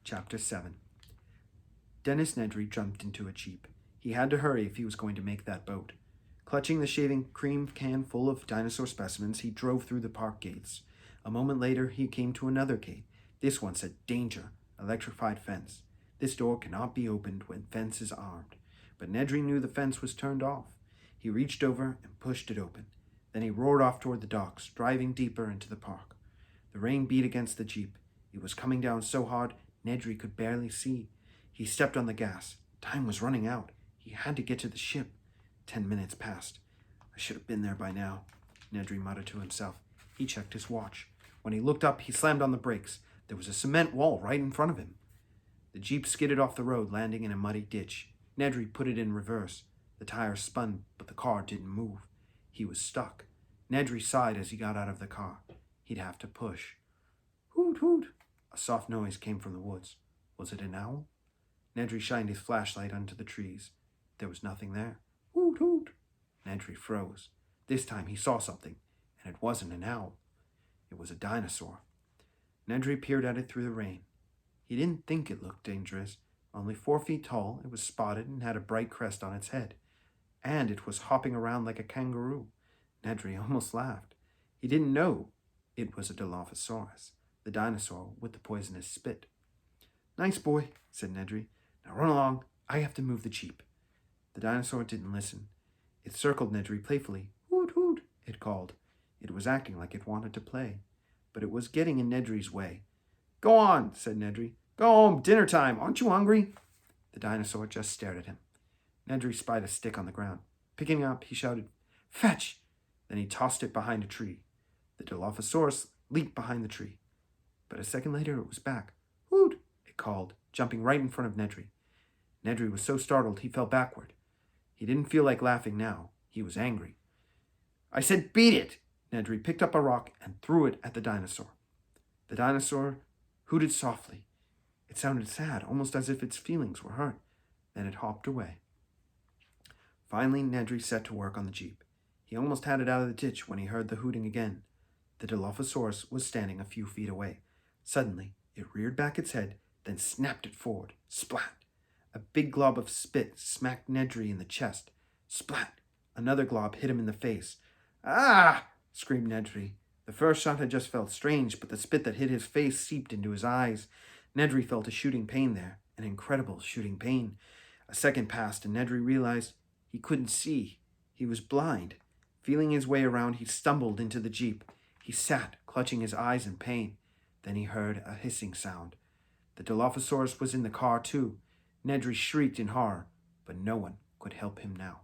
Chapter 7. Dennis Nedry jumped into a jeep. He had to hurry if he was going to make that boat. Clutching the shaving cream can full of dinosaur specimens, he drove through the park gates. A moment later, he came to another gate. This one said, "Danger, electrified fence. This door cannot be opened when fence is armed." But Nedry knew the fence was turned off. He reached over and pushed it open. Then he roared off toward the docks, driving deeper into the park. The rain beat against the jeep. It was coming down so hard, Nedry could barely see. He stepped on the gas. Time was running out. He had to get to the ship. 10 minutes passed. "I should have been there by now," Nedry muttered to himself. He checked his watch. When he looked up, he slammed on the brakes. There was a cement wall right in front of him. The jeep skidded off the road, landing in a muddy ditch. Nedry put it in reverse. The tires spun, but the car didn't move. He was stuck. Nedry sighed as he got out of the car. He'd have to push. Hoot, hoot. A soft noise came from the woods. Was it an owl? Nedry shined his flashlight onto the trees. There was nothing there. Hoot, hoot. Nedry froze. This time he saw something, and it wasn't an owl. It was a dinosaur. Nedry peered at it through the rain. He didn't think it looked dangerous. Only 4 feet tall, it was spotted and had a bright crest on its head. And it was hopping around like a kangaroo. Nedry almost laughed. He didn't know it was a Dilophosaurus, the dinosaur with the poisonous spit. "Nice boy," said Nedry. "Now run along. I have to move the jeep." The dinosaur didn't listen. It circled Nedry playfully. "Hoot, hoot," it called. It was acting like it wanted to play, but it was getting in Nedry's way. "Go on," said Nedry. "Go home, dinner time. Aren't you hungry?" The dinosaur just stared at him. Nedry spied a stick on the ground. Picking it up, he shouted, "Fetch!" Then he tossed it behind a tree. The Dilophosaurus leaped behind the tree. But a second later, it was back. "Hoot!" it called, jumping right in front of Nedry. Nedry was so startled he fell backward. He didn't feel like laughing now. He was angry. "I said beat it!" Nedry picked up a rock and threw it at the dinosaur. The dinosaur hooted softly. It sounded sad, almost as if its feelings were hurt. Then it hopped away. Finally, Nedry set to work on the jeep. He almost had it out of the ditch when he heard the hooting again. The Dilophosaurus was standing a few feet away. Suddenly, it reared back its head, then snapped it forward. Splat! A big glob of spit smacked Nedry in the chest. Splat! Another glob hit him in the face. "Ah!" screamed Nedry. The first shot had just felt strange, but the spit that hit his face seeped into his eyes. Nedry felt a shooting pain there, an incredible shooting pain. A second passed, and Nedry realized he couldn't see. He was blind. Feeling his way around, he stumbled into the jeep. He sat, clutching his eyes in pain. Then he heard a hissing sound. The Dilophosaurus was in the car, too. Nedry shrieked in horror, but no one could help him now.